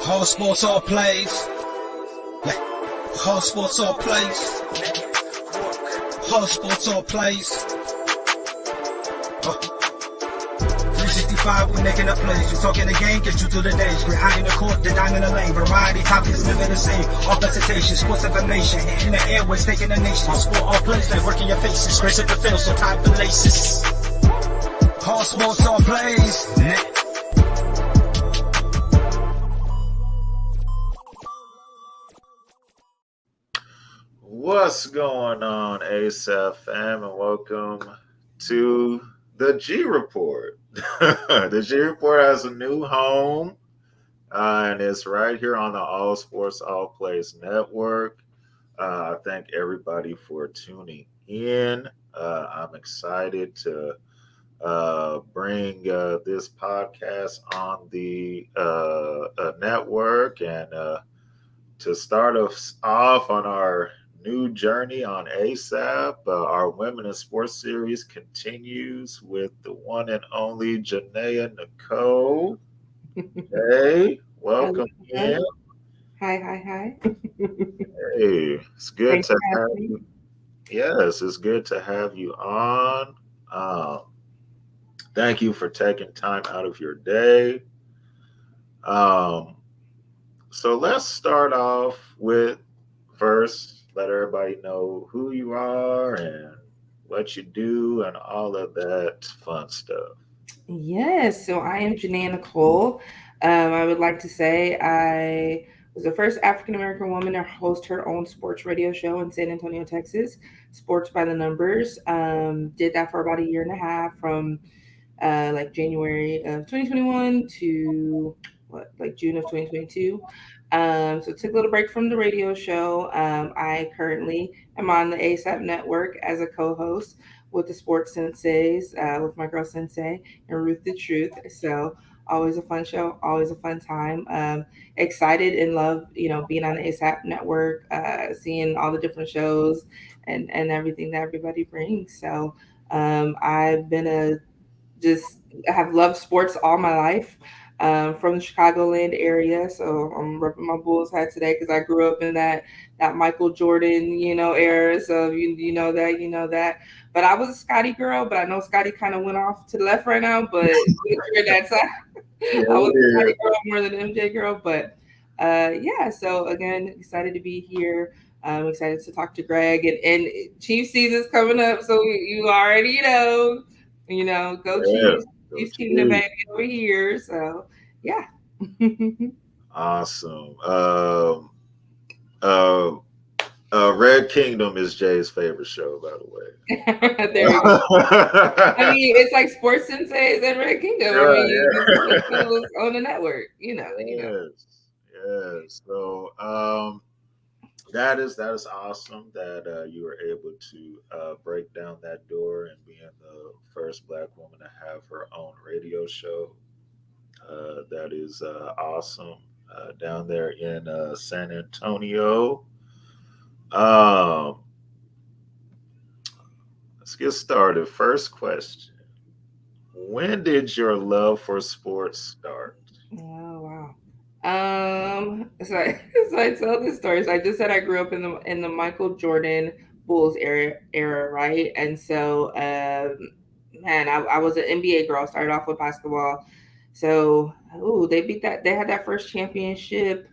All sports, all plays. All sports, all plays. All sports, all plays. 365, we making a plays. We talking the game, get you through the days. We're high in the court, the dime in the lane. Variety topics, living the same. All presentation, sports information. Hitting the airways, taking the nation. All sport, all plays, like working your faces. Grace at the field, so tie the laces. All sports, all plays. What's going on, ASAP fam, and welcome to the G Report. The G Report has a new home, and it's right here on the All Sports All Plays Network. I thank everybody for tuning in. I'm excited to bring this podcast on the network and to start us off on our new journey on ASAP. Our Women in Sports series continues with the one and only Janaia Nicole. Hey, welcome in. Hi. Hey, it's good Thanks to have you. Yes, it's good to have you on. Thank you for taking time out of your day. So let's start off with first, let everybody know who you are and what you do and all of that fun stuff. Yes, so I am Janaia Nicole. I would like to say I was the first African American woman to host her own sports radio show in San Antonio, Texas, Sports by the Numbers. Did that for about a year and a half from like January of 2021 to June of 2022. So took a little break from the radio show. I currently am on the ASAP network as a co-host with the Sports Senseis, with my girl Sensei and Ruth the Truth. So always a fun show, always a fun time. Excited and love, being on the ASAP network, seeing all the different shows and everything that everybody brings. So I've been have loved sports all my life. From the Chicagoland area, so I'm repping my Bulls hat today because I grew up in that Michael Jordan, era. So you know that. But I was a Scotty girl, but I know Scotty kind of went off to the left right now. But figure that side. I was a Scotty girl more than an MJ girl, but yeah. So again, excited to be here. I'm excited to talk to Greg and Chiefs season's coming up, so you already know. Go Chiefs. Chiefs keeping the baby over here. So, yeah. Awesome. Red Kingdom is Jay's favorite show, by the way. There you go. I mean, it's like Sports Senseis and Red Kingdom. It's on the network, Yes. So, that is awesome that you were able to break down that door and being the first Black woman to have her own radio show. That is awesome down there in San Antonio. Let's get started. First question: when did your love for sports start? Oh wow. So I tell this story. So I just said I grew up in the Michael Jordan Bulls era, right? And so man, I was an NBA girl. Started off with basketball. So they beat that. They had that first championship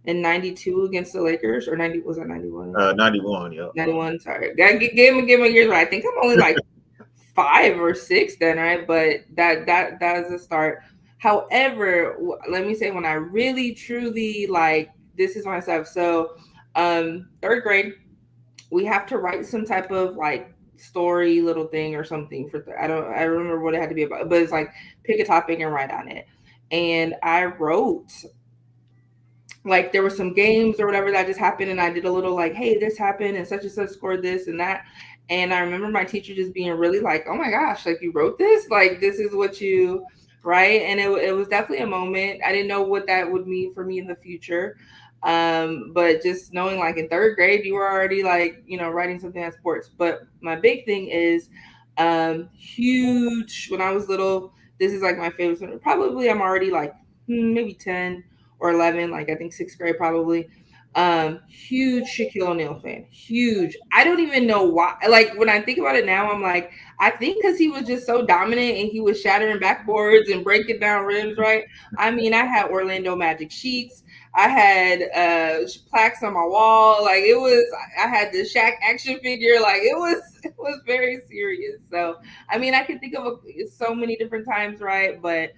in '92 against the Lakers, or 90 was that 91? 91, yeah. 91. Sorry, give me years. Right. I think I'm only like 5 or 6 then, right? But that is a start. However, let me say when I really truly this is myself. So, 3rd grade, we have to write some type of story little thing or something I don't remember what it had to be about, but it's like pick a topic and write on it. And I wrote there were some games or whatever that just happened, and I did a little hey, this happened and such scored this and that. And I remember my teacher just being really oh my gosh, you wrote this, this is what you right. And it was definitely a moment. I didn't know what that would mean for me in the future, but just knowing in 3rd grade you were already writing something on sports. But my big thing is huge when I was little. This is my favorite. Probably I'm already maybe 10 or 11, like I think 6th grade probably. Huge Shaquille O'Neal fan, huge. I don't even know why. Like when I think about it now, I'm like, I think because he was just so dominant and he was shattering backboards and breaking down rims, right? I mean, I had Orlando Magic sheets. I had plaques on my wall. Like it was, I had the Shaq action figure. Like it was very serious. So I mean, I can think of so many different times, right? But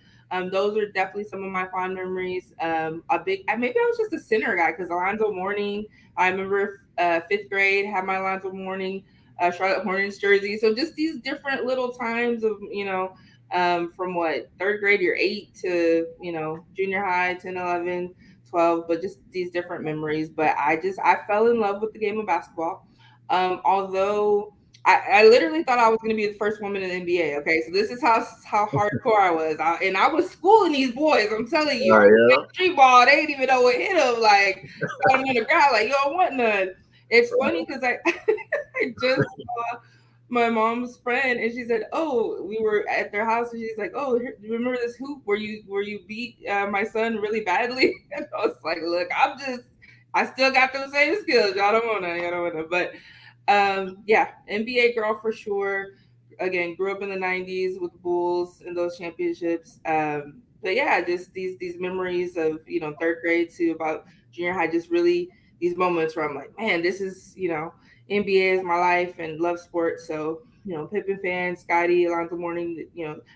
those are definitely some of my fond memories. Maybe I was just a center guy because Alonzo Mourning. I remember 5th grade had my Alonzo Mourning Charlotte Hornets jersey. So just these different little times of from what 3rd grade you're 8 to junior high 10, 11, 12, but just these different memories. But I fell in love with the game of basketball. Although I literally thought I was going to be the first woman in the NBA. Okay, so this is how hardcore I was, and I was schooling these boys. I'm telling you, Oh, street ball, they didn't even know what hit them. Like got them on the ground, like you don't want none. It's funny because I I just saw my mom's friend, and she said, "Oh, we were at their house, and she's like, oh, do you remember this hoop where you beat my son really badly?" And I was like, "Look, I still got those same skills. Y'all don't wanna." But yeah, NBA girl for sure. Again, grew up in the '90s with the Bulls and those championships. But yeah, just these memories of 3rd grade to about junior high. Just really these moments where I'm like, man, this is NBA is my life and love sports. So Pippen fan, Scotty, Alonzo Mourning.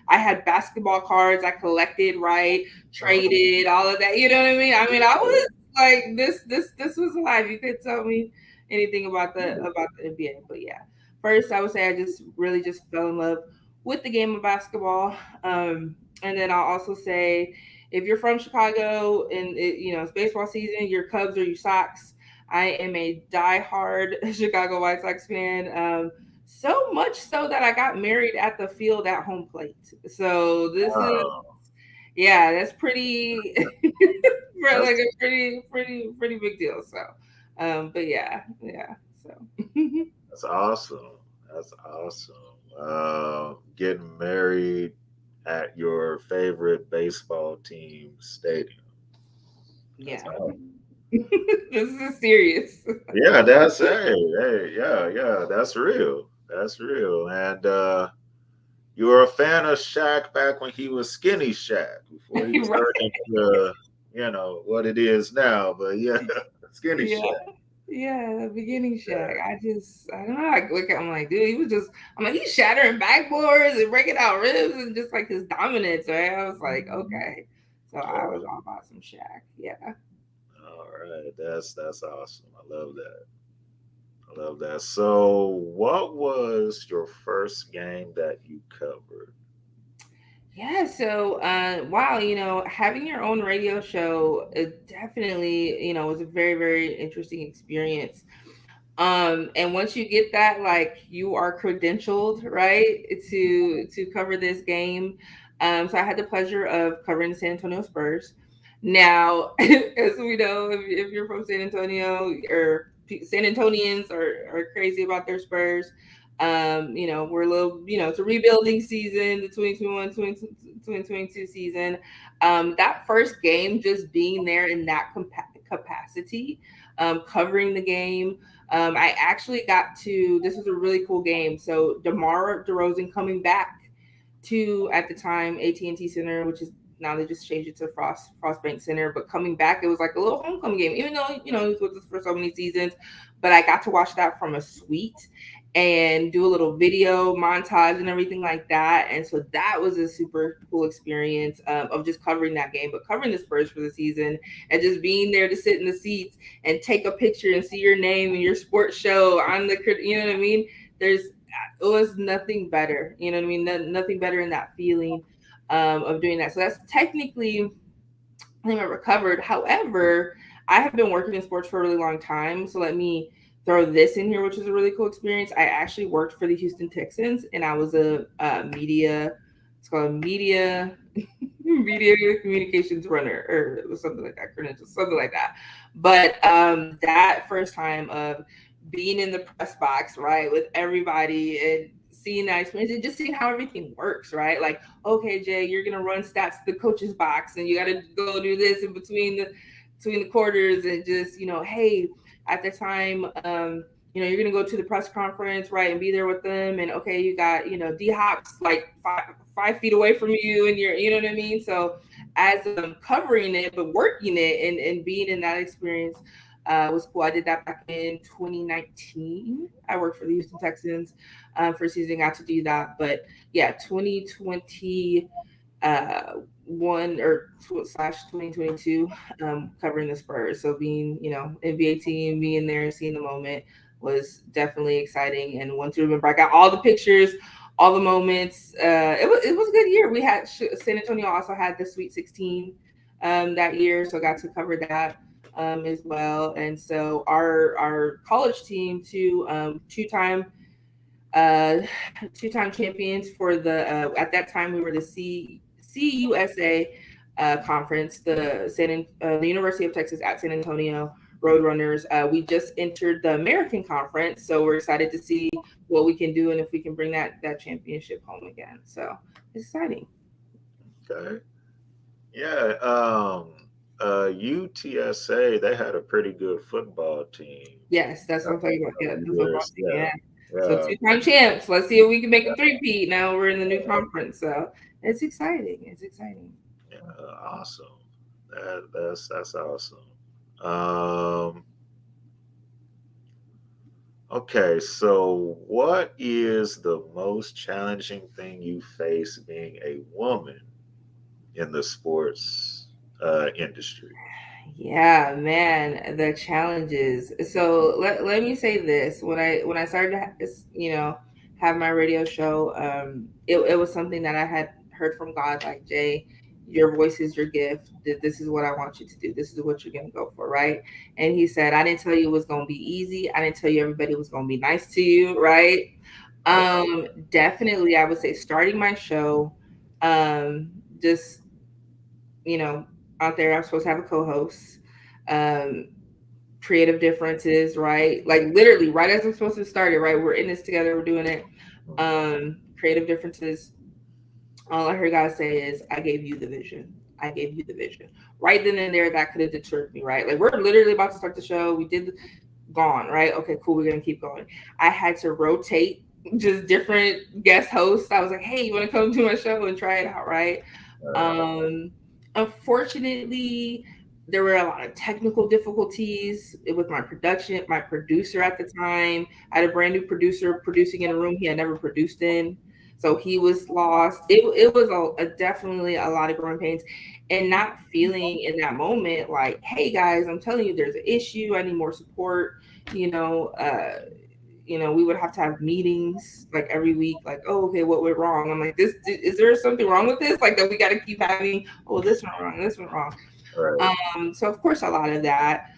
I had basketball cards I collected, right? Traded, all of that. You know what I mean? I mean, I was like, this was life. You could tell me anything about the NBA. But yeah, first I would say I just really just fell in love with the game of basketball. And then I'll also say if you're from Chicago and it's baseball season, your Cubs or your Sox. I am a diehard Chicago White Sox fan. So much so that I got married at the field at home plate. So this is wow. yeah, that's pretty for like That's a pretty big deal. So but yeah. So that's awesome. That's awesome. Getting married at your favorite baseball team stadium. That's yeah. awesome. This is serious. Yeah, that's yeah, that's real. That's real. And you were a fan of Shaq back when he was skinny Shaq before he turned Right. into what it is now. But yeah, skinny Yeah. Shaq. Yeah, the beginning Shaq. Yeah. I don't know. I look at him like, dude, I'm like, he's shattering backboards and breaking out ribs and just like his dominance, right? I was like, Mhm. okay. So I was Oh, all about some Shaq. Yeah. all right, that's awesome. I love that. I love that. So, what was your first game that you covered? Yeah, so wow, having your own radio show definitely, was a very, very interesting experience. And once you get that, like you are credentialed, right, to cover this game. So I had the pleasure of covering the San Antonio Spurs. Now, as we know, if you're from San Antonio or San Antonians are crazy about their Spurs. We're a little, it's a rebuilding season, the 2021 2022 season. That first game, just being there in that capacity, covering the game. I actually got to. This was a really cool game. So DeMar DeRozan coming back to at the time AT&T Center, which is now they just changed it to Frostbank Center. But coming back, it was like a little homecoming game, even though he was with us for so many seasons. But I got to watch that from a suite and do a little video montage and everything like that. And so that was a super cool experience of just covering that game, but covering the Spurs for the season and just being there to sit in the seats and take a picture and see your name and your sports show on the, you know what I mean? It was nothing better, you know what I mean? Nothing better in that feeling of doing that. So that's technically I think I recovered. However, I have been working in sports for a really long time. So let me throw this in here, which is a really cool experience. I actually worked for the Houston Texans and I was it's called a media communications runner or something like that, credentials, something like that. But that first time of being in the press box, right, with everybody and seeing that experience and just seeing how everything works, right? Like, okay, Jay, you're gonna run stats to the coach's box, and you got to go do this in between the quarters, and just hey, at the time, you're gonna go to the press conference, right, and be there with them, and okay, you got D Hop's like 5 feet away from you, and you know what I mean. So as covering it, but working it and being in that experience was cool. I did that back in 2019. I worked for the Houston Texans for a season, got to do that. But yeah, 2020 one or slash 2022 covering the Spurs. So being, NBA team, being there and seeing the moment was definitely exciting. And once you remember, I got all the pictures, all the moments. It was a good year. We had San Antonio also had the Sweet 16 that year, so I got to cover that as well. And so our college team, two-time champions for the at that time we were the CUSA conference, the University of Texas at San Antonio Roadrunners. We just entered the American Conference, so we're excited to see what we can do and if we can bring that championship home again. So it's exciting. Okay. Yeah. UTSA, they had a pretty good football team. Yes, that's what I'm talking about. Yeah, the football team. Yeah. Yeah. So 2-time champs. Let's see if we can make a three-peat. Now we're in the new conference, so it's exciting. It's exciting. Yeah, awesome. That's awesome. Okay, so what is the most challenging thing you face being a woman in the sports industry? Yeah, man, the challenges. So let me say this: when I started to have my radio show, it was something that I had heard from God, like, Jay, your voice is your gift. This is what I want you to do. This is what you're gonna go for, right? And He said, I didn't tell you it was gonna be easy. I didn't tell you everybody was gonna be nice to you, right? Definitely, I would say starting my show, just out there, I'm supposed to have a co-host. Um, Creative differences, right? Like literally, right as I'm supposed to start it, right? We're in this together, we're doing it. Creative differences. All I heard God say is, I gave you the vision. I gave you the vision. Right then and there, that could have deterred me, right? Like we're literally about to start the show. We did gone, right? Okay, cool. We're gonna keep going. I had to rotate just different guest hosts. I was like, hey, you want to come to my show and try it out, right? Unfortunately, there were a lot of technical difficulties with my production. My producer at the time, I had a brand new producer producing in a room he had never produced in, so he was lost. It was definitely a lot of growing pains, and not feeling in that moment like, hey guys, I'm telling you, there's an issue. I need more support. We would have to have meetings like every week, like, oh, okay, what went wrong? I'm like, is there something wrong with this? Like that we got to keep having, oh, this went wrong, this went wrong. Right. So of course a lot of that.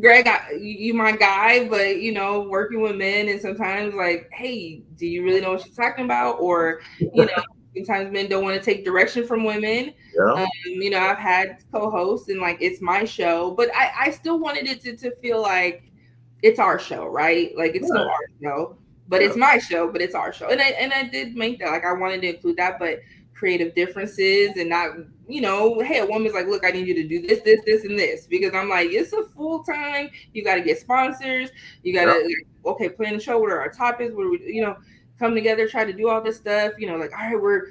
Greg, you my guy, but working with men and sometimes like, hey, do you really know what she's talking about? Or, sometimes men don't want to take direction from women. Yeah. I've had co-hosts and like it's my show, but I still wanted it to feel like it's our show, right? Like it's still our show, but it's my show, but it's our show. And I did make that, like I wanted to include that, but creative differences and not, hey, a woman's like, look, I need you to do this, and this, because I'm like, it's a full time. You got to get sponsors. You got to, okay, plan the show. What are our topics? What are we, come together, try to do all this stuff. Like, all right, we're,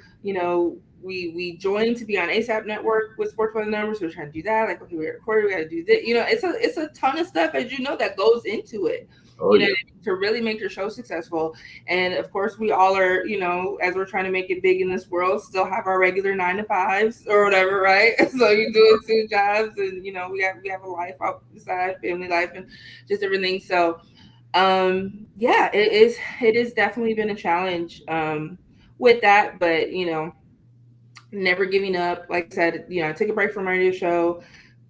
we joined to be on ASAP Network with Sports by the Numbers. So we're trying to do that. Like, okay, we're recording. We got to do this. It's a ton of stuff, as that goes into it. To really make your show successful. And of course, we all are, as we're trying to make it big in this world, still have our regular 9-to-5s or whatever, right? So you're doing 2 jobs, and we have a life outside, family life, and just everything. So, it is definitely been a challenge with that, but never giving up. Like I said, I took a break from my radio show,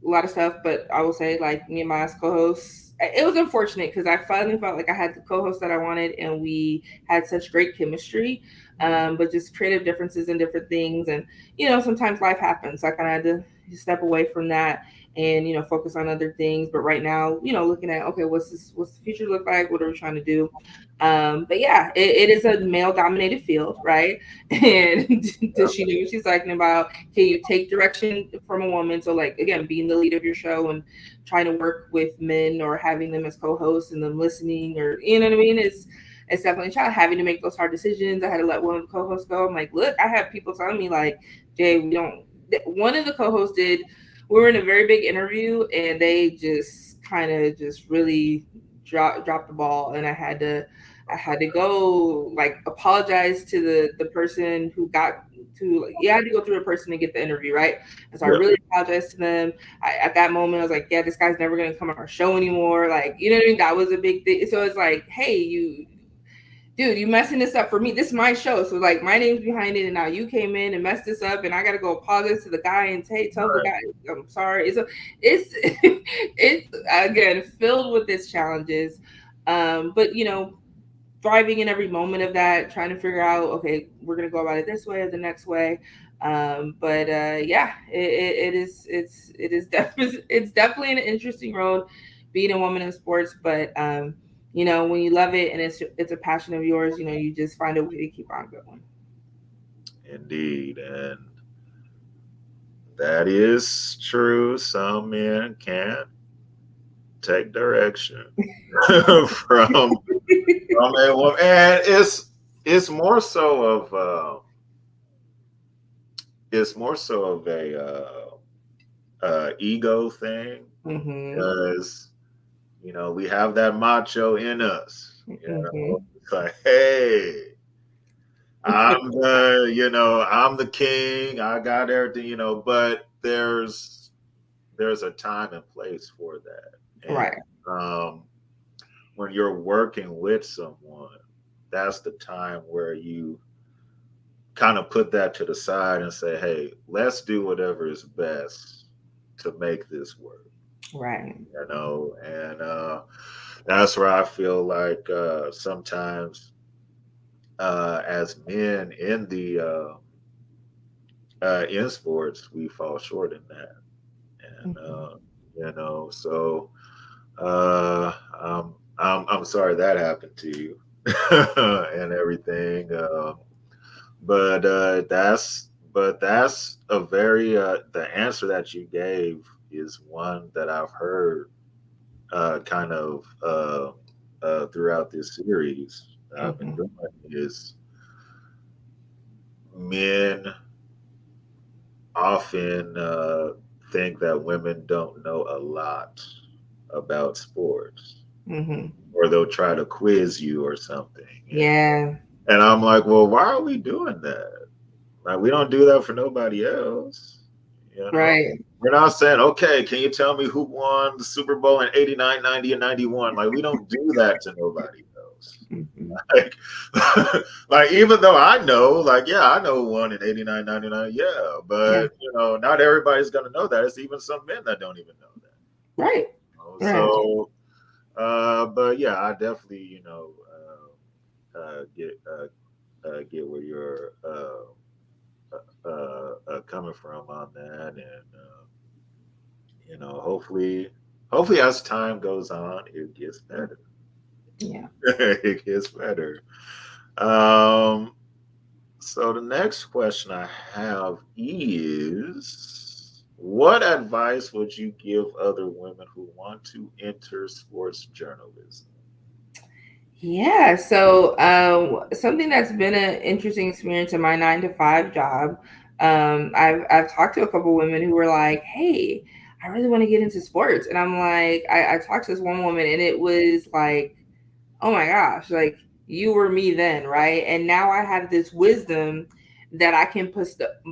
a lot of stuff, but I will say, like, me and my last co-host, it was unfortunate because I finally felt like I had the co-host that I wanted and we had such great chemistry, but just creative differences and different things. And, sometimes life happens. So I kind of had to step away from that and focus on other things. But right now, looking at, okay, what's the future look like? What are we trying to do? But yeah, it is a male dominated field, right? And does she know what she's talking about? Can you take direction from a woman? So like, again, being the lead of your show and trying to work with men or having them as co-hosts and them listening, or you know what I mean? It's definitely a challenge having to make those hard decisions. I had to let one of the co-hosts go. I'm like, look, I have people telling me like, Jay, we don't. One of the co-hosts did. We were in a very big interview, and they just kind of just really dropped the ball, and I had to go like apologize to the person who got to, like, you had to go through a person to get the interview, right? And so I Yeah. really apologized to them. At that moment, I was like, yeah, this guy's never going to come on our show anymore. Like, you know what I mean? That was a big thing. So it's like, hey, dude, you messing this up for me. This is my show. So like my name's behind it, and now you came in and messed this up, and I gotta go apologize to the guy and tell the Right. guy I'm sorry. It's it's again filled with its challenges. But thriving in every moment of that, trying to figure out, okay, we're gonna go about it this way or the next way. But yeah, it is definitely it's definitely an interesting road being a woman in sports. But when you love it and it's a passion of yours, you just find a way to keep on going. Indeed. And that is true. Some men can't take direction from a woman. And it's more so of a ego thing, Mm-hmm. because we have that macho in us. Mm-hmm. It's like, hey, I'm the king. I got everything. But there's a time and place for that. And Right. um, when you're working with someone, that's the time where you kind of put that to the side and say, hey, let's do whatever is best to make this work. Right. And that's where I feel like sometimes as men in sports, we fall short in that. And Mm-hmm. so I'm sorry that happened to you and everything. But that's a very the answer that you gave is one that I've heard kind of throughout this series that I've been Mm-hmm. doing, is men often think that women don't know a lot about sports, Mm-hmm. or they'll try to quiz you or something. Yeah. And I'm like, well, why are we doing that? Like, we don't do that for nobody else. You know, Right. we're not saying, okay, can you tell me who won the Super Bowl in 89, 90, and 91? Like, we don't do that to nobody else. Mm-hmm. Like, like, even though I know, like, yeah, I know who won in 89, 99, yeah, Yeah. but, not everybody's going to know that. It's even some men that don't even know that. Right. Right. So, but yeah, I definitely, get where you're coming from on that. And hopefully as time goes on, it gets better. Yeah. It gets better. um so the next question I have is, what advice would you give other women who want to enter sports journalism? Yeah, so something that's been an interesting experience in my 9 to 5 job. I've talked to a couple women who were like, "Hey, I really want to get into sports," and I'm like, I talked to this one woman, and it was like, oh my gosh, like you were me then, right? And now I have this wisdom that I can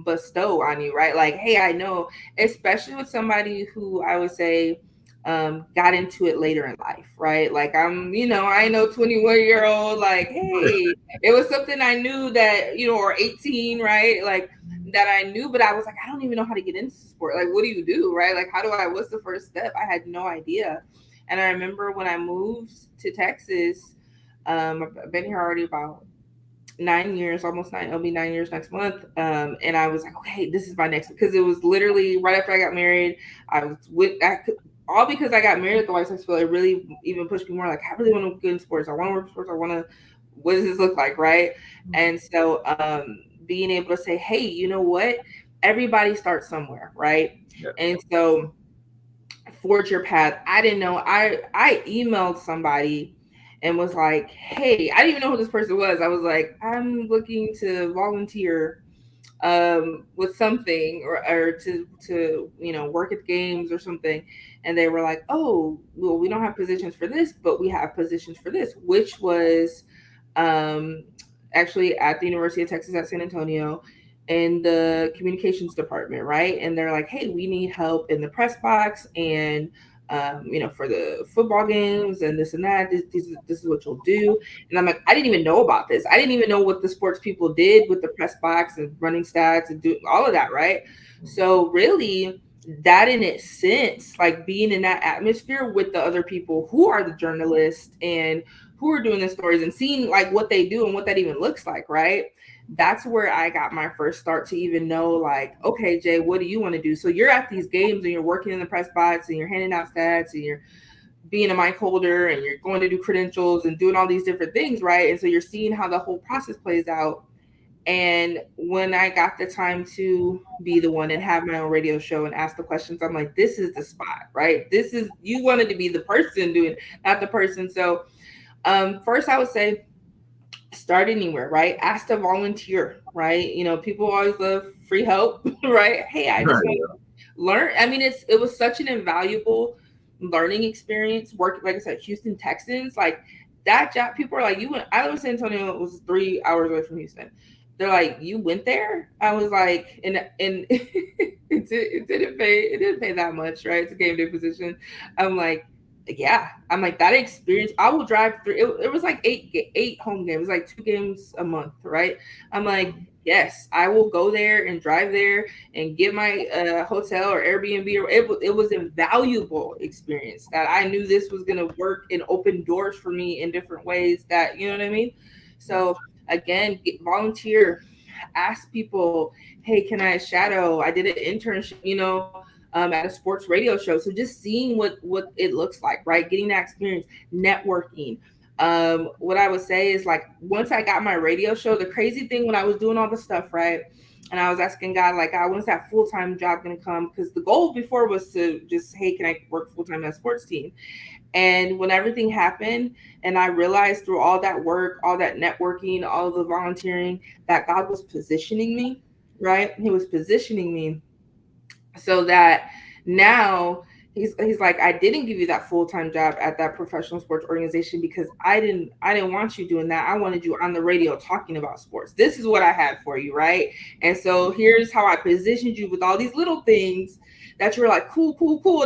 bestow on you, right? Like, hey, I know, especially with somebody who I would say got into it later in life, right? Like I know 21-year-old, like, hey, it was something I knew that, or 18, right? Like that I knew, but I was like, I don't even know how to get into sport. Like, what do you do, right? Like, what's the first step? I had no idea. And I remember when I moved to Texas, I've been here already about 9 years, almost nine. It'll be 9 years next month. And I was like, okay, this is my next, because it was literally right after I got married. I was with all because I got married at the White Sox Field. It really even pushed me more. Like, I really want to get in sports. I want to work in sports. I want to. What does this look like, right? And so, being able to say, hey, you know what? Everybody starts somewhere, right? Yeah. And so, forge your path. I didn't know. I emailed somebody and was like, hey, I didn't even know who this person was. I was like, I'm looking to volunteer with something, or to work at games or something. And they were like, oh, well, we don't have positions for this, but we have positions for this, which was um, actually at the University of Texas at San Antonio in the communications department, right? And they're like, hey, we need help in the press box, and for the football games and this and that. This is what you'll do. And I'm like, I didn't even know about this. I didn't even know what the sports people did with the press box and running stats and do all of that, right? So really, that in its sense, like being in that atmosphere with the other people who are the journalists and who are doing the stories, and seeing like what they do and what that even looks like, right? That's where I got my first start to even know, like, okay, Jay, what do you want to do? So you're at these games and you're working in the press box and you're handing out stats and you're being a mic holder and you're going to do credentials and doing all these different things, right? And so you're seeing how the whole process plays out. And when I got the time to be the one and have my own radio show and ask the questions, I'm like, this is the spot, right? This is, you wanted to be the person doing, not the person. So first I would say, start anywhere, right? Ask to volunteer, right? People always love free help, right? Hey, I just want to learn. I mean, it was such an invaluable learning experience. Working, like I said, Houston Texans, like that job. People are like, you went. I live in San Antonio. It was 3 hours away from Houston. They're like, you went there? I was like, and it didn't pay that much, right? It's a game day position. I'm like, yeah, I'm like, that experience. I will drive through. It was like eight home games, like 2 games a month, right? I'm like, yes, I will go there and drive there and get my hotel or Airbnb. It was a valuable experience that I knew this was going to work and open doors for me in different ways. That, you know what I mean? So again, volunteer, ask people, hey, can I shadow? I did an internship, at a sports radio show. So just seeing what it looks like, right? Getting that experience, networking. What I would say is, like, once I got my radio show, the crazy thing when I was doing all the stuff, right? And I was asking God, like, when's that full-time job going to come? Because the goal before was to just, hey, can I work full-time at a sports team? And when everything happened, and I realized through all that work, all that networking, all the volunteering, that God was positioning me, right? He was positioning me so that now he's like, I didn't give you that full-time job at that professional sports organization because I didn't want you doing that. I wanted you on the radio talking about sports. This is what I had for you, right? And so here's how I positioned you with all these little things that you were like, cool,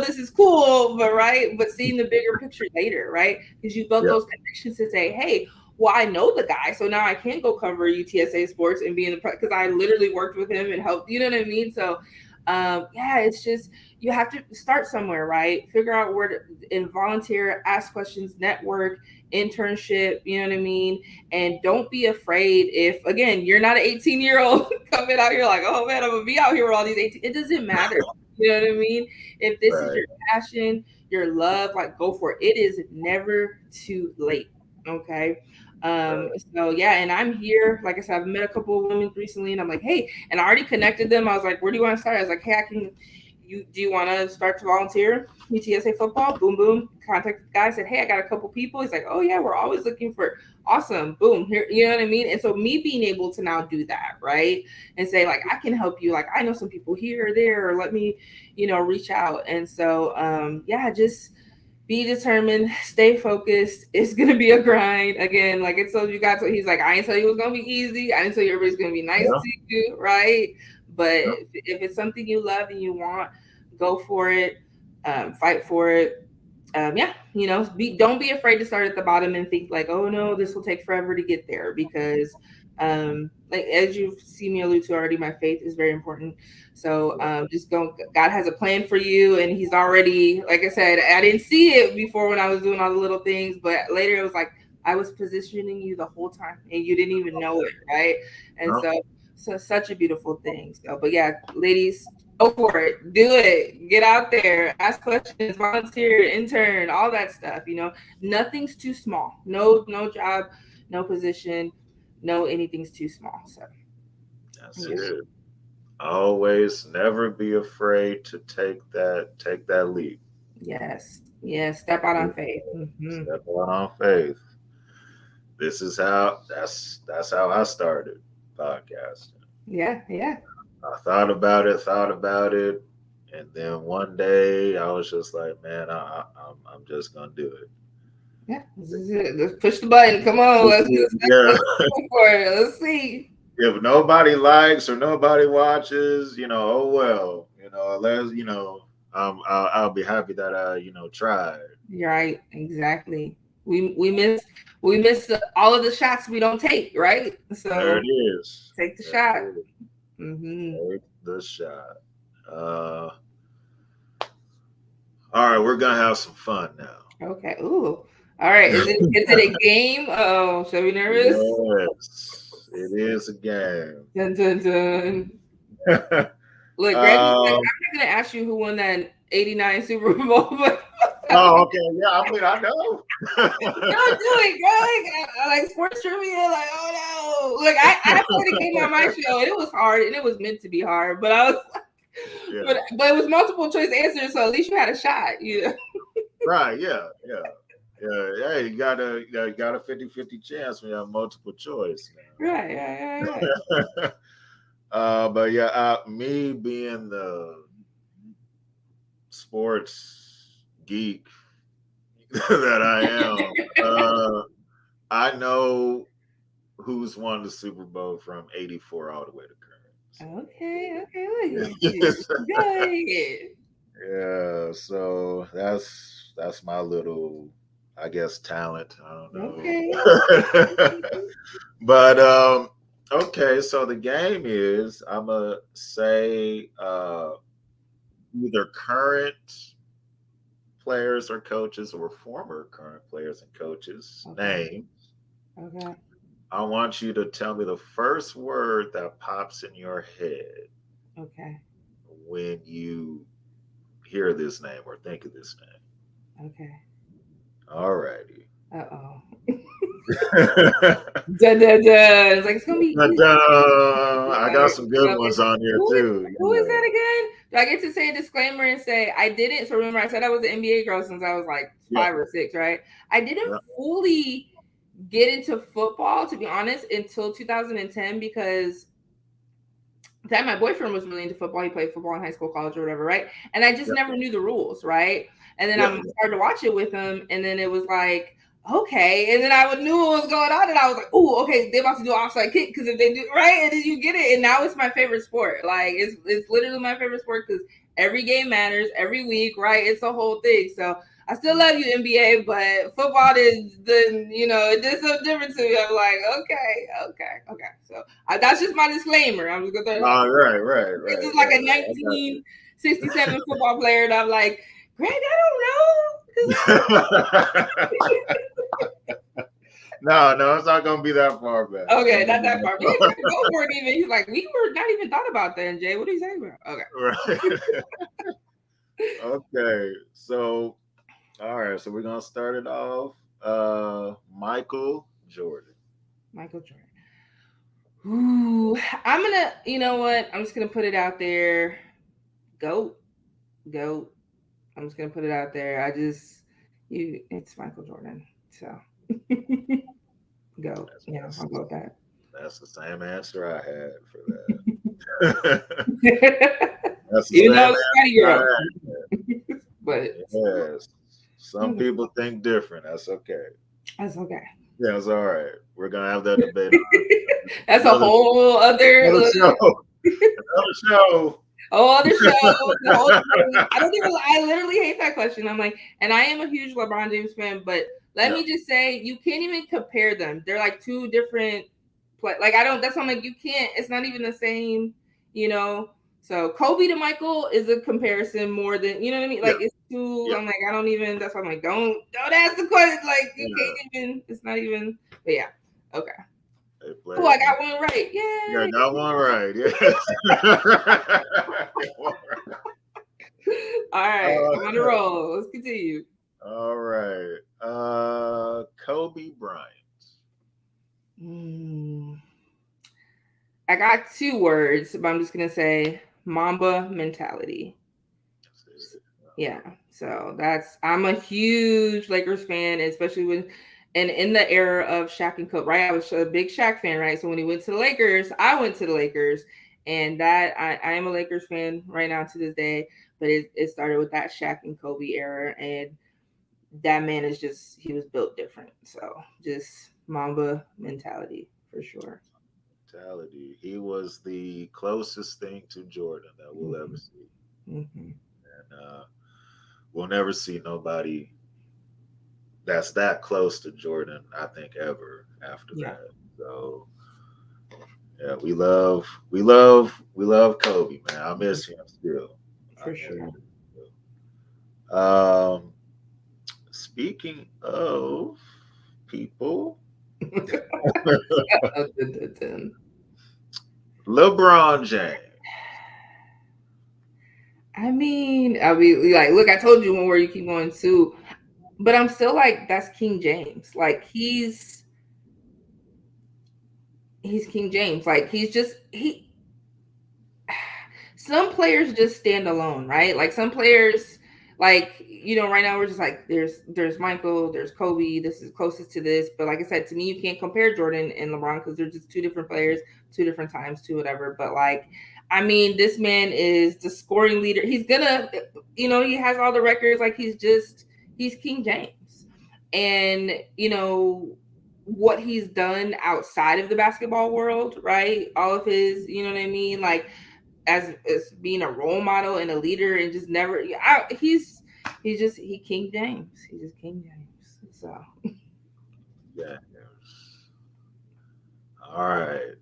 this is cool, but seeing the bigger picture later, right? Because you built those connections to say, hey, well, I know the guy, so now I can go cover UTSA sports and be in the because I literally worked with him and helped, you know what I mean? So it's just, you have to start somewhere, right? Figure out where to and volunteer, ask questions, network, internship, you know what I mean? And don't be afraid if, again, you're not an 18-year-old coming out here like, oh man, I'm gonna be out here with all these 18. It doesn't matter. You know what I mean? If this is your passion, your love, like, go for it. It is never too late. Okay. So yeah, and I'm here. Like I said, I've met a couple of women recently, and I'm like, hey, and I already connected them. I was like, where do you want to start? I was like, hey, do you want to start to volunteer UTSA football? Boom, boom. Contacted the guy, said, hey, I got a couple people. He's like, oh yeah, we're always looking for awesome. Boom. Here, you know what I mean? And so me being able to now do that, right? And say, like, I can help you. Like, I know some people here or there, or let me, reach out. And so just be determined, stay focused. It's gonna be a grind. Again, like I told you guys, he's like, I didn't tell you it was gonna be easy. I didn't tell you everybody's gonna be nice to you, right? But if it's something you love and you want, go for it, fight for it. Don't be afraid to start at the bottom and think like, oh no, this will take forever to get there, because like as you've seen me allude to already, my faith is very important. So just go. God has a plan for you, and He's already, like I said, I didn't see it before when I was doing all the little things, but later it was like, I was positioning you the whole time and you didn't even know it, right? And Huh? so such a beautiful thing. So, but yeah, ladies, go for it, do it, get out there, ask questions, volunteer, intern, all that stuff. Nothing's too small. No job, no position, no anything's too small. So That's yeah. it. Always never be afraid to take that leap. Yes, step out on faith. Step out on faith. This is how that's how I started podcasting. Yeah. I thought about it, and then one day I was just like, man, I'm just gonna do it. Yeah, this is it. Let's push the button. Come on, Yeah. let's go for it. Let's see. If nobody likes or nobody watches, oh well. Unless I'll be happy that I tried. You're right, exactly. We miss all of the shots we don't take, right? There So it is. take the There shot. it is. Take the shot. Uh, all right, we're gonna have some fun now. Okay. Ooh. All right. Is it a game? Oh, should I be nervous? Yes, it is a game. Dun, dun, dun. Look, Greg was like, I'm not gonna ask you who won that '89 Super Bowl, but Oh, okay. Yeah, I know. don't do it, Greg. I like sports trivia. Like, oh no! Look, I played a game on my show, and it was hard, and it was meant to be hard. But I was, Yeah. but it was multiple choice answers, so at least you had a shot. Right. Yeah. You got a 50-50 chance when you have multiple choice. Right. But yeah, me being the sports geek that I am, I know who's won the Super Bowl from '84 all the way to current. Okay. Look at you. Good. Yeah, so that's my little, I guess, talent. I don't know. Okay. But okay, so the game is I'm gonna say either current players or coaches or former current players and coaches names. Okay. I want you to tell me the first word that pops in your head Okay. when you hear this name or think of this name. Okay. All righty. Uh-oh. Dun, dun, dun. It's like it's gonna be easy. I got some good ones on here too. Who is that again? Do I get to say a disclaimer and say I didn't? So remember, I said I was an NBA girl since I was like 5 or 6, right? I didn't fully get into football, to be honest, until 2010 because that my boyfriend was really into football. He played football in high school, college, or whatever, right? And I just never knew the rules, right? And then I started to watch it with him, and then it was like, okay. And then I knew what was going on, and I was like, oh, okay, they're about to do offside kick because if they do right, and then you get it, and now it's my favorite sport. Like it's literally my favorite sport because every game matters every week, right? It's the whole thing. So I still love you, NBA, but football is it did some different to me. I'm like, okay. So that's just my disclaimer. I'm just gonna. Right. This is like a 1967 football player, and I'm like, Greg, I don't know. No, it's not gonna be that far back. Okay, not that far. We didn't have to go for it even. He's like, we were not even thought about that, Jay. What are you saying about? Okay. Right. Okay. So, all right. So we're gonna start it off. Michael Jordan. Michael Jordan. Ooh, I'm gonna. You know what? I'm just gonna put it out there. Goat. I'm just gonna put it out there. It's Michael Jordan. So go. I'll go with that. That's the same answer I had for that. That's the Even same though it's answer I had. But yes, some people think different. That's okay. That's okay. Yeah, it's all right. We're gonna have that debate. That's a whole other show. Another show. Other show. I literally hate that question. I'm like, and I am a huge LeBron James fan, but let me just say, you can't even compare them. They're like two different play. Like that's why I'm like, you can't. It's not even the same. So Kobe to Michael is a comparison more than what I mean. Like it's too. Yeah. I'm like, I don't even. That's why I'm like, don't ask the question. Like, you Yeah. can't even. It's not even. But yeah, okay. They Cool, I played. got one right. Yeah, Yay! got one right. Yes. All right, I'm on the roll. Let's continue. All right. Kobe Bryant. Mm. I got 2 words, but I'm just gonna say Mamba mentality. Yeah, so I'm a huge Lakers fan, especially when and in the era of Shaq and Kobe, right? I was a big Shaq fan, right? So when he went to the Lakers, I went to the Lakers, and that I am a Lakers fan right now to this day. But it started with that Shaq and Kobe era, and that man is just he was built different. So just Mamba mentality for sure. Mentality. He was the closest thing to Jordan that we'll ever see. Mm-hmm. And we'll never see nobody that's that close to Jordan, I think, ever after Yeah, that. So yeah, we love Kobe, man. I miss him still. I for miss him sure. still. Speaking of people, LeBron James. like, look, I told you one where you keep going to, but I'm still like, that's King James. Like, he's King James. Like, some players just stand alone, right? Like some players, like right now we're just like there's Michael, there's Kobe. This is closest to this, but like I said, to me, you can't compare Jordan and LeBron because they're just 2 different players, 2 different times, whatever. But like, I mean, this man is the scoring leader. He's gonna, he has all the records. Like he's King James, and what he's done outside of the basketball world, right? All of his, you know what I mean, like as being a role model and a leader and just never he King James. He's just King James. So Yeah. All right.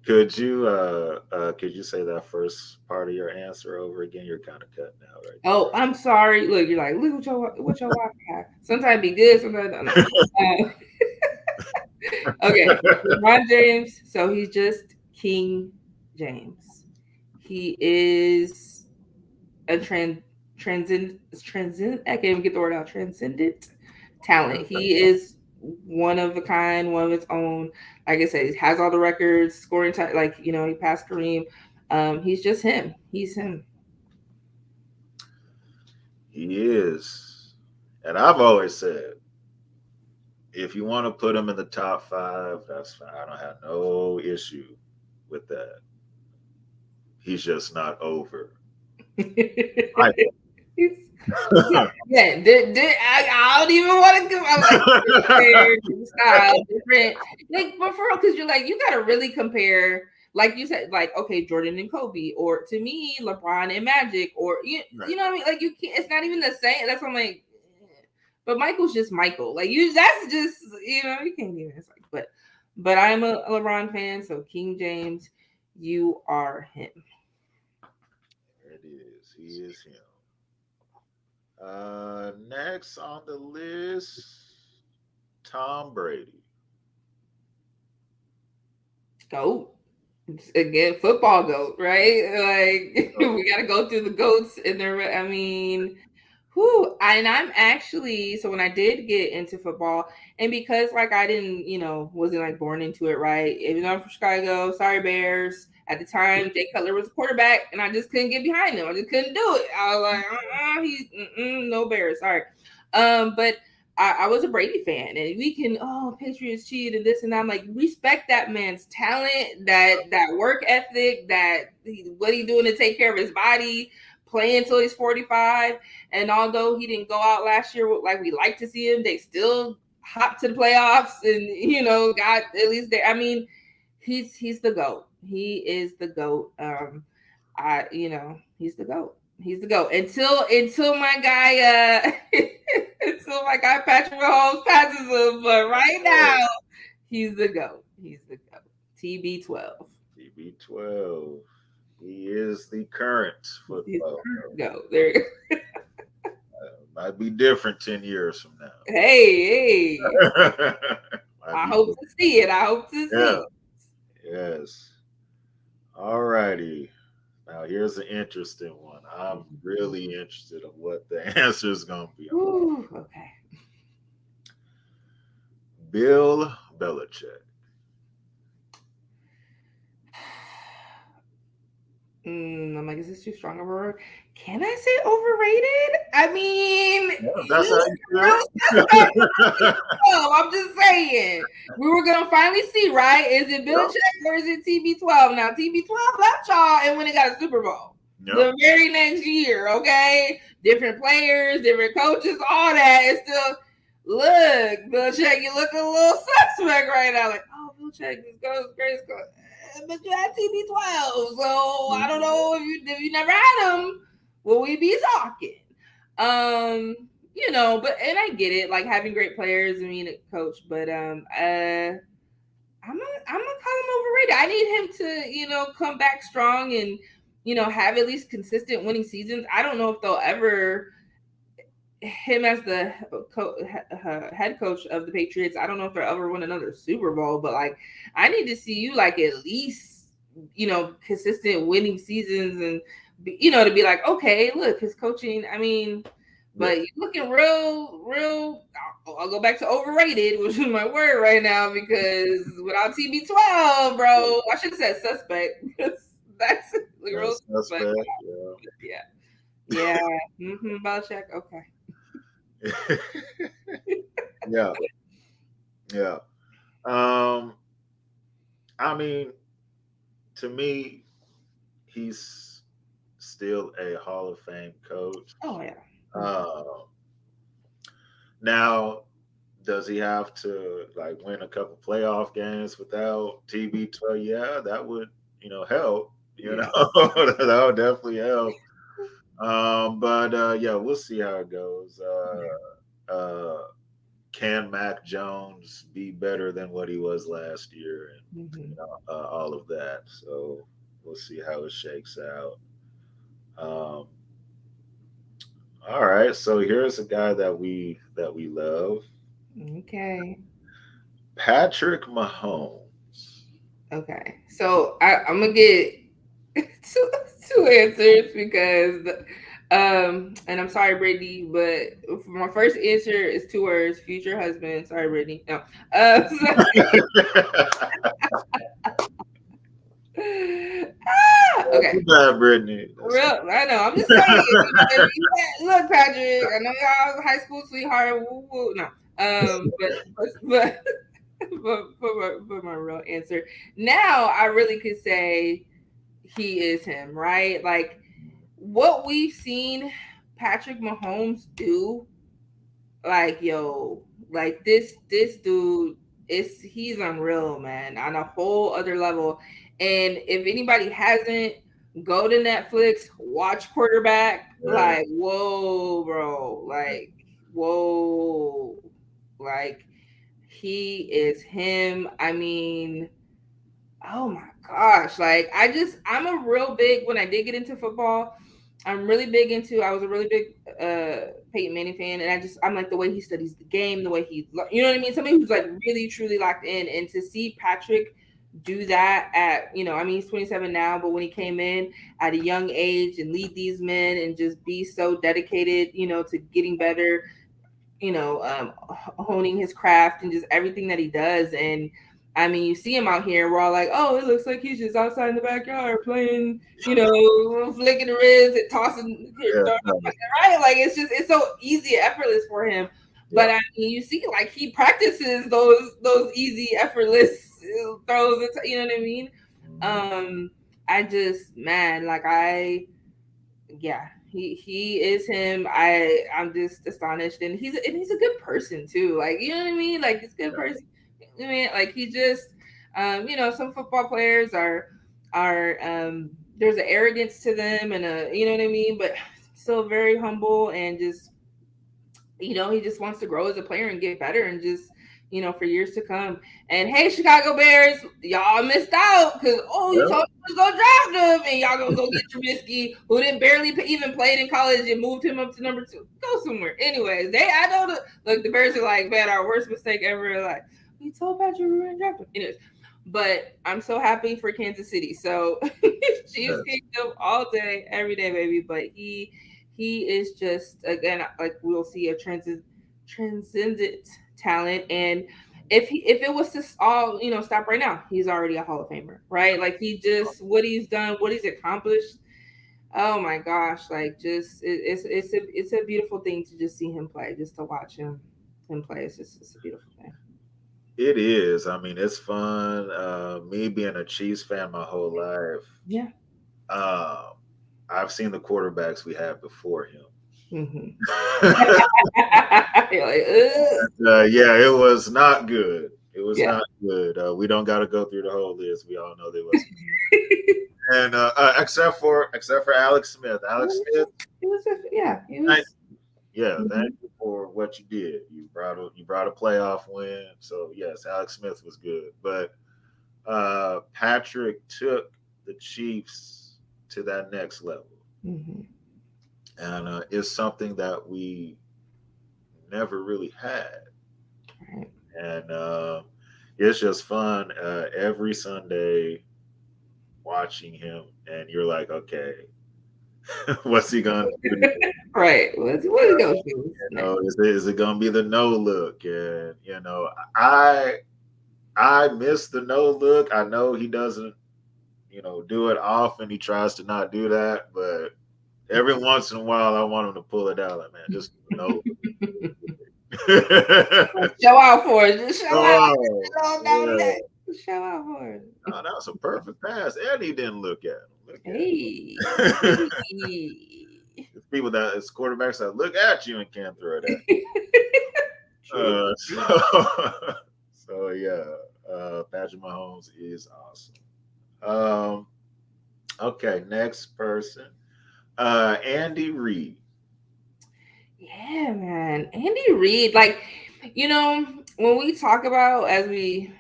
Could you say that first part of your answer over again? You're kind of cutting out right oh, I'm sorry. Look, you're like, look what your wife got. Sometimes be good, sometimes don't. Okay. LeBron James, so he's just King James. He is a transcend I can't even get the word out. Transcendent talent. He is one of a kind, one of its own. Like I said, he has all the records, scoring time. Like he passed Kareem. He's just him. He's him. there. He is. And I've always said, if you want to put him in the top 5, that's fine. I don't have no issue with that. He's just not over. I, Yeah, I don't even want to go. I'm like, different style, different. Like, but for real, because you're like, you got to really compare. Like you said, like, okay, Jordan and Kobe, or to me, LeBron and Magic, or you know what I mean? Like, you can't. It's not even the same. That's what I'm like. But Michael's just Michael. Like you, that's just you can't even. It's like, but I'm a LeBron fan, so King James, you are him. There it is. He is him. Next on the list, Tom Brady. Goat. Again, football goat, right? Like we got to go through the goats in there. I mean, who? And I'm actually so when I did get into football, and because like I didn't, wasn't like born into it, right? Even though I'm from Chicago, sorry Bears. At the time, Jay Cutler was a quarterback, and I just couldn't get behind him. I just couldn't do it. I was like, he's no Bears, sorry. But I was a Brady fan, and we can Patriots cheat and this and that. I'm like, respect that man's talent, that work ethic, what he doing to take care of his body, playing until he's 45. And although he didn't go out last year like we like to see him, they still hopped to the playoffs and got at least there. I mean, he's the GOAT. He is the GOAT. He's the GOAT. He's the GOAT. Until my guy until my guy Patrick Mahomes passes him. But right now, he's the GOAT. He's the GOAT. TB12. TB12. He is the current He's the football. current GOAT. There you go. Might be different 10 years from now. Hey, Might I be hope to see it. I hope to Yeah. see it. Yes. All righty. Now here's an interesting one. I'm really interested in what the answer is going to be on. Ooh, okay. Bill Belichick. I'm like, is this too strong of a word? Can I say overrated? I mean, Yeah, that's you how look you real suspect. feel. I'm just saying. We were gonna finally see, right? Is it Belichick or is it TB12? Now TB12 left y'all and when it got a Super Bowl. Yep. The very next year, okay? Different players, different coaches, all that. It's still look, Belichick, you look a little suspect right now. Like, oh, Belichick, this goes great. But you had TB12, so I don't know if you never had him. Will we be talking? But and I get it, like having great players. I mean, coach, but I'm gonna call him overrated. I need him to come back strong and have at least consistent winning seasons. I don't know if they'll ever him as the head coach of the Patriots. I don't know if they'll ever win another Super Bowl, but like I need to see you like at least consistent winning seasons and to be like, okay, look, his coaching. I mean. But you're looking real. I'll go back to overrated, which is my word right now, because without TB12, bro, I should have said suspect. That's real suspect. Yeah. Belichick. Okay. Yeah. I mean, to me, he's still a Hall of Fame coach. Oh yeah. Now, does he have to like win a couple playoff games without TB12? Yeah, that would help. Know, that would definitely help. But yeah, we'll see how it goes. Can Mac Jones be better than what he was last year, and all of that? So we'll see how it shakes out. All right, so here's a guy that we love. Okay. Patrick Mahomes. Okay, so I'm gonna get two answers because, and I'm sorry, Brittany, but my first answer is 2 words: future husband. Sorry, Brittany. No. Okay. Too bad, Brittany. Real, I know. I'm just saying. Look, Patrick. I know y'all high school sweetheart. Woo, woo. No. But for my real answer, now I really could say he is him, right? Like what we've seen Patrick Mahomes do, like like this dude he's unreal, man, on a whole other level. And if anybody hasn't, go to Netflix, watch Quarterback. Like, whoa, bro. Like, whoa. Like, he is him. I mean, oh my gosh. Like, I'm a real big, when I did get into football, I'm really big into, I was a really big Peyton Manning fan. And I'm like the way he studies the game, the way he, you know what I mean? Somebody who's like really, truly locked in. And to see Patrick do that at, I mean, he's 27 now, but when he came in at a young age and lead these men and just be so dedicated, to getting better, honing his craft and just everything that he does. And I mean, you see him out here, we're all like, oh, it looks like he's just outside in the backyard playing, flicking the wrist and tossing, right? Like, it's so easy, effortless for him. But I mean, you see, like, he practices those easy, effortless throws. You know what I mean? I just, man, like he is him. I'm just astonished, and he's a good person too. Like, you know what I mean? Like, he's a good person. I mean, like, he just, some football players are there's an arrogance to them, and you know what I mean, but still very humble and just, he just wants to grow as a player and get better and just, for years to come. And hey, Chicago Bears, y'all missed out because you told us to go draft him, and y'all gonna go get Trubisky, who didn't barely even played in college, and moved him up to number 2. Go somewhere. Anyways, I know the Bears are like, man, our worst mistake ever. Like, we told Patrick we were gonna draft him. Anyways, but I'm so happy for Kansas City. So Chiefs Kingdom all day, every day, baby. But he is just, again, like, we'll see a transcendent talent. And if it was to all stop right now, he's already a Hall of Famer, right? Like, he just, what he's done, what he's accomplished. Oh my gosh, like, just it's a beautiful thing to just see him play, just to watch him play. It's a beautiful thing. It is. I mean, it's fun. Me being a Chiefs fan my whole life. Yeah. I've seen the quarterbacks we had before him. Mm-hmm. Yeah, it was not good. It was not good. We don't got to go through the whole list. We all know they was. And except for Alex Smith. Alex Smith. He was. Thank you for what you did. You brought a playoff win. So yes, Alex Smith was good. But Patrick took the Chiefs to that next level. Mm-hmm. And it's something that we never really had. Right. And it's just fun every Sunday watching him, and you're like, okay, what's he gonna do? Right. What's he gonna do? Is it gonna be the no look? And I miss the no look. I know he doesn't, do it often. He tries to not do that, but every once in a while, I want him to pull it out. Like, man, just no. Show out for it. Just show out. Show out for it. Oh, that was a perfect pass, and he didn't look at him. Hey. People that as quarterbacks that look at you and can't throw it at. So yeah, Patrick Mahomes is awesome. Okay, next person. Andy Reid. Yeah, man. Andy Reid, like, when we talk about, as we,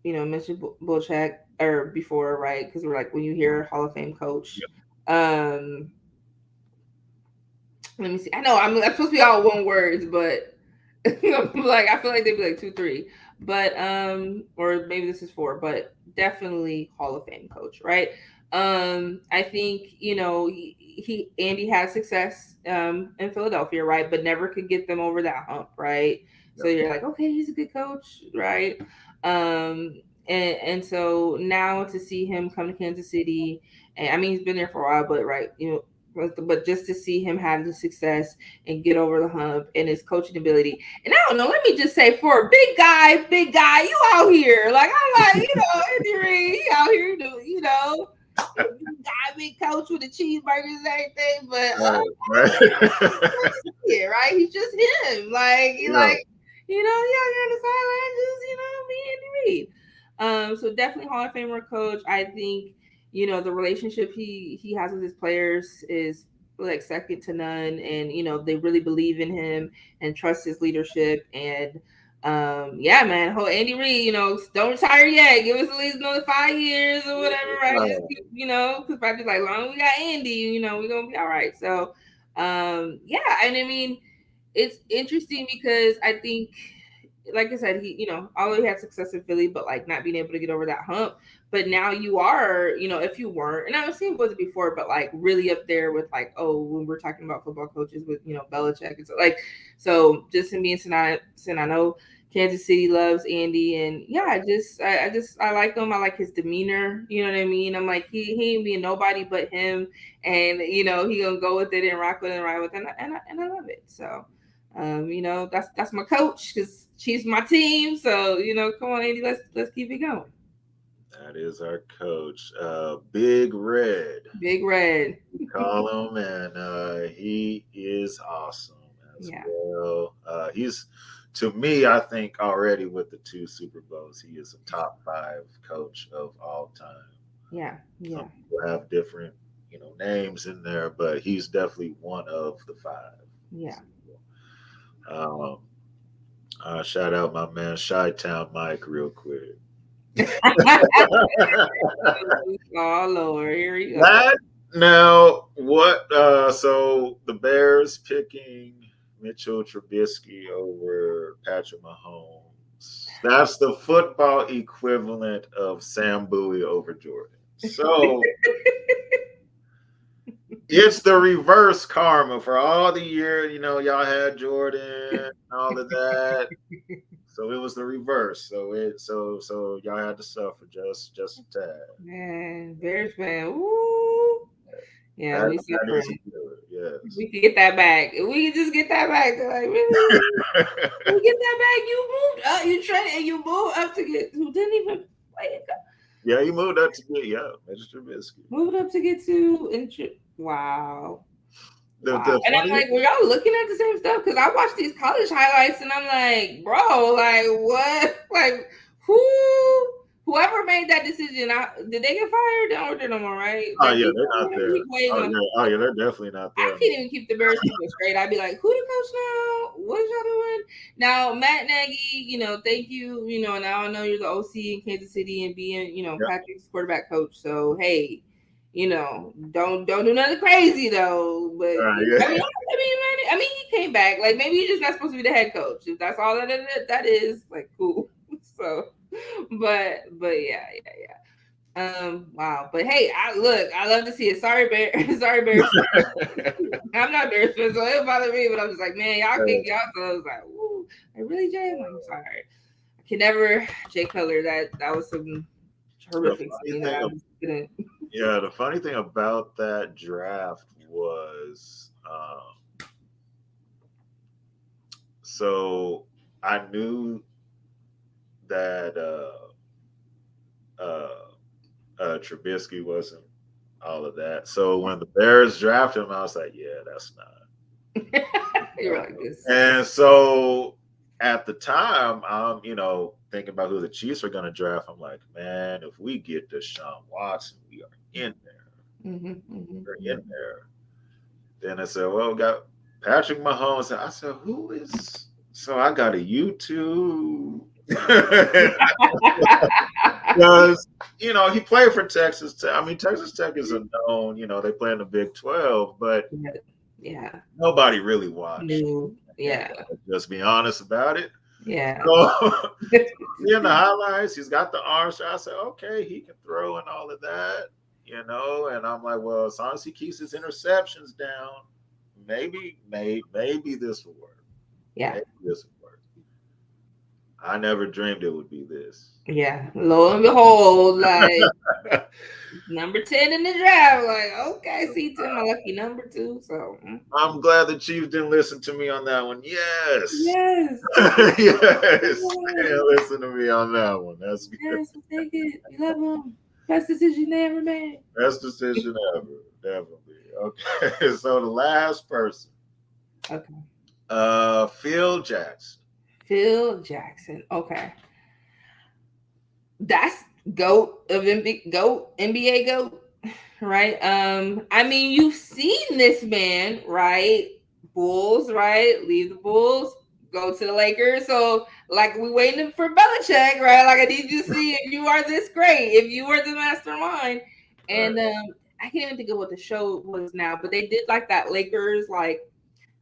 mentioned Belichick or before, right? Because we're like, when you hear Hall of Fame coach, let me see. I know I'm supposed to be all one words, but like, I feel like they'd be like 2, 3, but or maybe this is 4, but definitely Hall of Fame coach, right? I think Andy had success in Philadelphia, right, but never could get them over that hump, right? So you're like, okay, he's a good coach, right? And so now to see him come to Kansas City, and I mean, he's been there for a while, but right, but just to see him have the success and get over the hump and his coaching ability. And I don't know, let me just say, for a big guy, you out here. Like, I'm like, Andy Reid, he out here, big coach with the cheeseburgers and everything, but yeah, right? He's just him. Like, he like, he out here on the sideline, just, be Andy Reid. So definitely Hall of Famer coach. I think, the relationship he has with his players is like second to none, and they really believe in him and trust his leadership. And yeah, man, whole Andy Reid, don't retire yet. Give us at least another 5 years or whatever, right? Just keep, because Patrick's like, long as we got Andy, we're gonna be all right. So yeah, and I mean, it's interesting because I think, like I said, he, although he had success in Philly, but like not being able to get over that hump. But now you are, if you weren't, and I was saying it wasn't before, but like really up there with like, when we're talking about football coaches with, Belichick. And so just him being I know Kansas City loves Andy, and yeah, I like him. I like his demeanor. You know what I mean? I'm like, he ain't being nobody but him, and he gonna go with it and rock with it and ride with it, and I love it. So. That's my coach because she's my team. So come on, Andy, let's keep it going. That is our coach, Big Red. Big Red, we call him, and he is awesome as well. He's, to me, I think already with the 2 Super Bowls, he is a top 5 coach of all time. Yeah. Some people have different, names in there, but he's definitely one of the 5. Yeah. Shout out my man Chi-Town Mike real quick. Oh Lord, here we go. That now what? So the Bears picking Mitchell Trubisky over Patrick Mahomes. That's the football equivalent of Sam Bowie over Jordan. So it's the reverse karma for all the year. Y'all had Jordan and all of that. So it was the reverse. So y'all had to suffer just a tad. Man, Bears fan. Ooh. Yeah, we That is suffering. good. Yes. We can get that back. We can just get that back. They're like, really? We get that back. You moved up. You trained and you moved up to get who didn't even play it. Yeah, he moved up to get Mr. Trubisky. Moved up to get to wow. The And I'm funny, like, were y'all looking at the same stuff? Because I watched these college highlights and I'm like, bro, like what? Like whoever made that decision, did they get fired? They're no more, right? oh Like, yeah, they're not there. Oh yeah, they're definitely not there. I can't even keep the Bears people straight. I'd be like, who the coach now? What is y'all doing? Now, Matt Nagy, thank you. Now I know you're the OC in Kansas City and being, Patrick's quarterback coach. So hey, don't do nothing crazy though. But Yeah. I mean, he came back. Like maybe he's just not supposed to be the head coach. If that's all that is, like cool. So, but yeah. Wow. But hey, I love to see it. Sorry, Bears. I'm not Bears fan, so it don't bother me, but I'm just like, man, y'all kick y'all. So I was like, ooh, I really, Jay? I'm sorry. I can never Jay Cutler. That was some horrific thing that I just couldn't. Yeah, the funny thing about that draft was so I knew that Trubisky wasn't all of that. So when the Bears drafted him, I was like, yeah, that's not. You're like this. And so at the time, I'm, thinking about who the Chiefs are going to draft. I'm like, man, if we get Deshaun Watson, we are in there. We're in there. Then I said, well, we got Patrick Mahomes. And I said, who is? So I got a YouTube. Because he played for Texas Tech. I mean, Texas Tech is a known. They play in the Big 12, but yeah, nobody really watched. Yeah, just be honest about it. Yeah. So seeing the highlights, he's got the arm shot. I said, okay, he can throw and all of that, And I'm like, well, as long as he keeps his interceptions down, maybe this will work. Yeah, maybe this will work. I never dreamed it would be this. Yeah, lo and behold, like number 10 in the draft. Like, okay, see, 10, my lucky number 2. So I'm glad the Chiefs didn't listen to me on that one. Yes. Yes. Yes. They didn't listen to me on that one. That's good. Yes, we'll take it. We love them. Best decision they ever made. Best decision ever. Definitely. Okay. So the last person. Okay. Phil Jackson. Phil Jackson. Okay. That's GOAT of NBA GOAT, right? I mean, you've seen this man, right? Bulls, right? Leave the Bulls, go to the Lakers. So, like, we waiting for Belichick, right? Like, I need you to see if you are this great, if you were the mastermind. And I can't even think of what the show was now, but they did like that Lakers, like,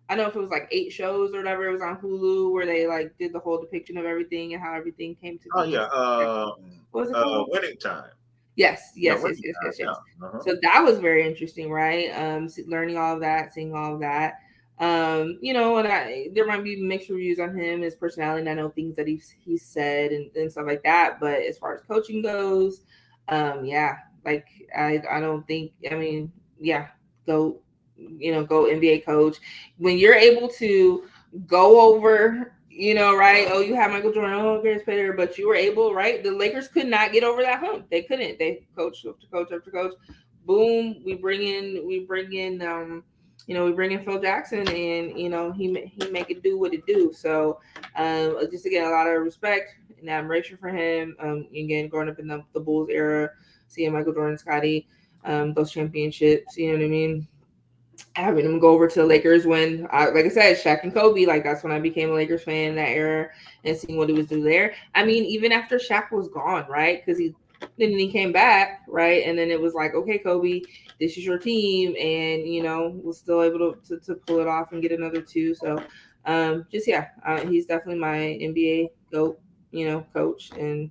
I don't know if it was like 8 shows or whatever. It was on Hulu where they like did the whole depiction of everything and how everything came to. Oh yeah, what was it called? Winning Time. Yes. Yeah. So that was very interesting, right? Learning all of that, seeing all of that. And there might be mixed reviews on him, his personality, and I know things that he's said and stuff like that. But as far as coaching goes, like I don't think. I mean, go NBA coach. When you're able to go over, right? Oh, you have Michael Jordan, greatest player, but you were able, right? The Lakers could not get over that hump. They couldn't. They coach after coach after coach. Boom, we bring in Phil Jackson, and he make it do what it do. So, just again, a lot of respect and admiration for him. Again, growing up in the Bulls era, seeing Michael Jordan, Scottie, those championships, you know what I mean. having him go over to the Lakers when, like I said, Shaq and Kobe, like that's when I became a Lakers fan in that era and seeing what he was doing there. I mean, even after Shaq was gone, right? Because he came back, right? And then it was like, okay, Kobe, this is your team, and was still able to pull it off and get another two. So, just yeah, he's definitely my NBA GOAT, coach, and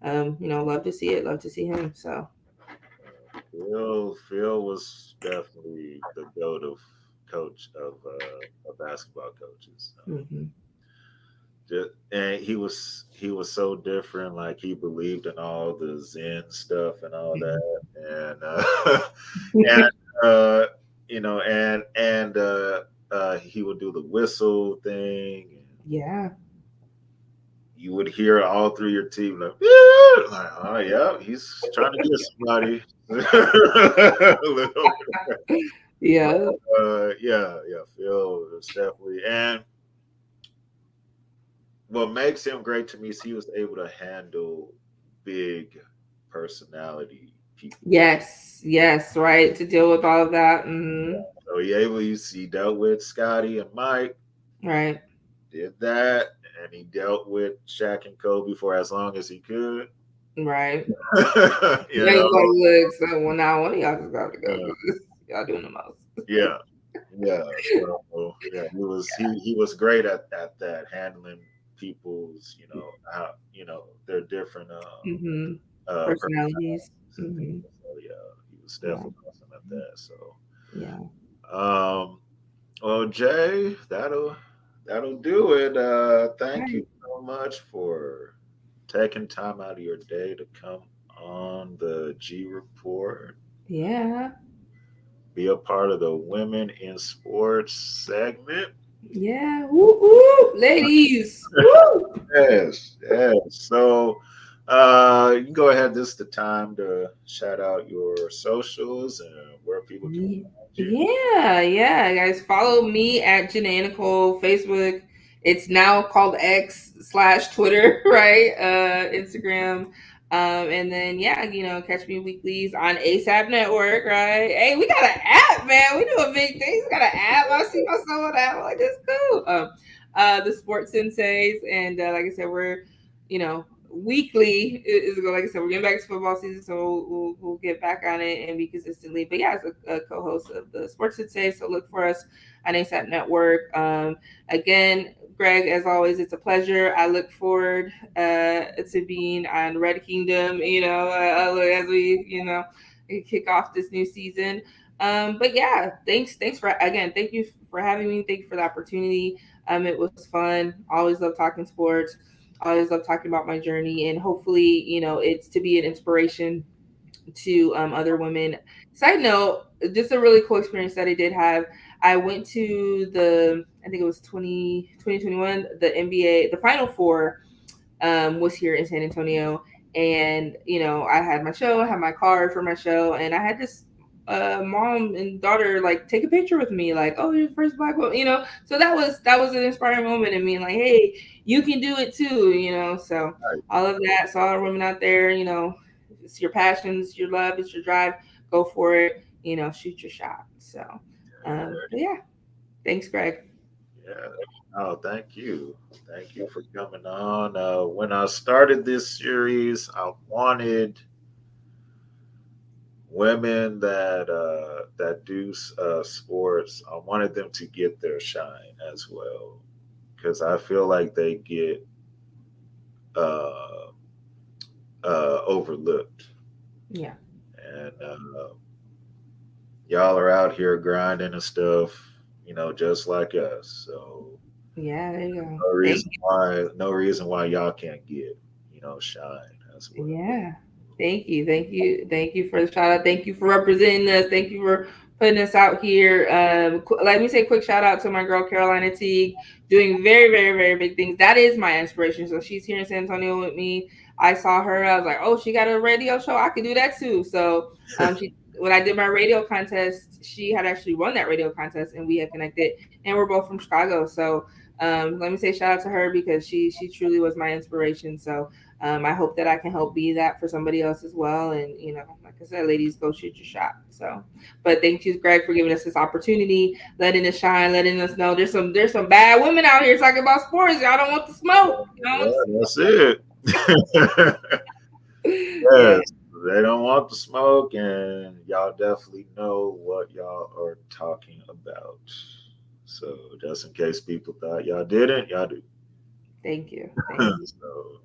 love to see it, love to see him. So. Phil was definitely the goat of coach of basketball coaches. Mm-hmm. And he was so different. Like he believed in all the Zen stuff and all that, and and he would do the whistle thing. And Yeah. you would hear all through your team like, "Yeah!" Like, oh yeah, he's trying to get somebody. A little bit. Yeah. Yeah, Phil was definitely. And what makes him great to me is he was able to handle big personality people. Yes, right. To deal with all of that. Mm-hmm. So he dealt with Scotty and Mike, Right. did that, and he dealt with Shaq and Kobe for as long as he could. Right. you Yeah, you know, gotta look. So well, now one of y'all just got to go uh, because y'all doing the most. yeah, yeah. So yeah, he was great at that, handling people's how their different Mm-hmm. personalities Personalities. and things. Mm-hmm. So yeah, he was Yeah. definitely awesome at that. So Yeah. um, well, Jay, that'll do it. Thank Right. you so much for taking time out of your day to come on the G Report, Yeah. be a part of the Women in Sports segment. Yeah. Woo woo, ladies. Woo. Yes, yes. So you can go ahead. This is the time to shout out your socials and where people can find you. Yeah, guys. Follow me at Janaia Nicole, Facebook. It's now called X/Twitter, right? Instagram. And then catch me weeklies on ASAP Network, right? Hey, we got an app, man. We doing big things. We got an app. I see myself on that. I'm like, this cool. The Sports Senseis, and like I said, we're weekly is like I said, we're getting back to football season, so we'll get back on it and be consistently. But yeah, as a co-host of the Sports Today, so look for us on ASAP Network. Again, Greg, as always, it's a pleasure. I look forward to being on Red Kingdom. As we kick off this new season. But yeah, thanks for again. Thank you for having me. Thank you for the opportunity. It was fun. Always love talking sports. I always love talking about my journey, and hopefully, it's to be an inspiration to other women. Side note, just a really cool experience that I did have. I went to I think it was 2021, the NBA, the Final Four was here in San Antonio. And, I had my show, I had my card for my show, and I had this mom and daughter like take a picture with me, like, oh, you're the first black woman, so that was an inspiring moment in me, like, hey, you can do it too, so all of that. So all the women out there, it's your passions, your love, it's your drive, go for it, shoot your shot. So but yeah, thanks, Greg. Yeah. Oh, thank you. Thank you for coming on. When I started this series, I wanted women that do sports. I wanted them to get their shine as well, because I feel like they get uh, overlooked. Yeah. And y'all are out here grinding and stuff, just like us. So Yeah, there you go. no reason why y'all can't get, shine as well. Yeah. Thank you for the shout out. Thank you for representing us. Thank you for putting us out here. Let me say a quick shout out to my girl Carolina Teague, doing very, very, very big things. That is my inspiration. So she's here in San Antonio with me. I saw her. I was like, oh, she got a radio show. I could do that too. So she when I did my radio contest, she had actually won that radio contest, and we had connected. And we're both from Chicago. So let me say shout out to her because she truly was my inspiration. So I hope that I can help be that for somebody else as well. And, you know, like I said, ladies, go shoot your shot. So, but thank you, Greg, for giving us this opportunity, letting us shine, letting us know there's some bad women out here talking about sports. Y'all don't want the smoke. That's it. Yes, they don't want the smoke, and y'all definitely know what y'all are talking about. So just in case people thought y'all didn't, y'all do. Thank you. So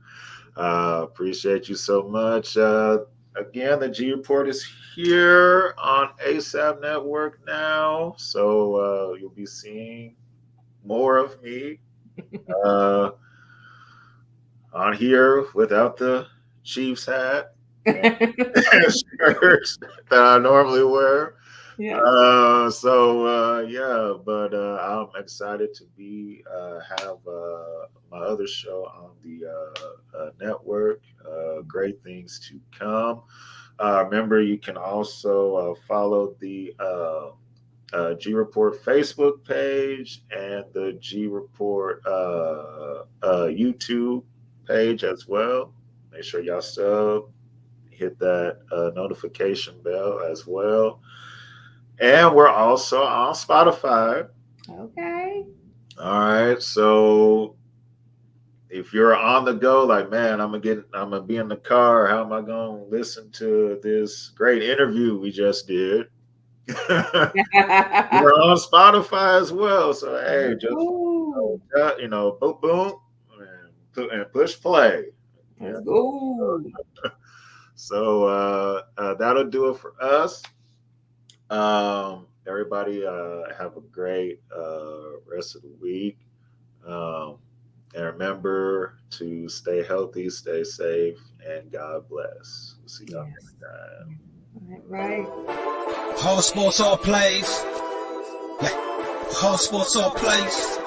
appreciate you so much. Again, the G Report is here on ASAP Network now, so you'll be seeing more of me on here without the Chiefs hat and shirts that I normally wear. Yes. But I'm excited to have my other show on the network. Great things to come. Remember, you can also follow the G Report Facebook page and the G Report YouTube page as well. Make sure y'all sub, hit that notification bell as well. And we're also on Spotify. Okay. All right. So if you're on the go, like, man, I'm gonna be in the car. How am I gonna listen to this great interview we just did? We're on Spotify as well. So hey, just boom, boom, and push play. Let's go. So that'll do it for us. Everybody have a great rest of the week. And remember to stay healthy, stay safe, and God bless. We'll see y'all next time. Right. Whole sports, all plays. Yeah. Whole sports, all plays.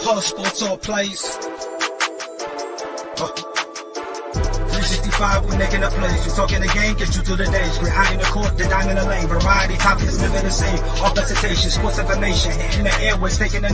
Whole sports, all plays. 365, we're making a plays. You talking the game, get you to the days. We're high in the court, the dime in the lane. Variety topics, living the same. All presentation, sports information. In the airways, taking the name.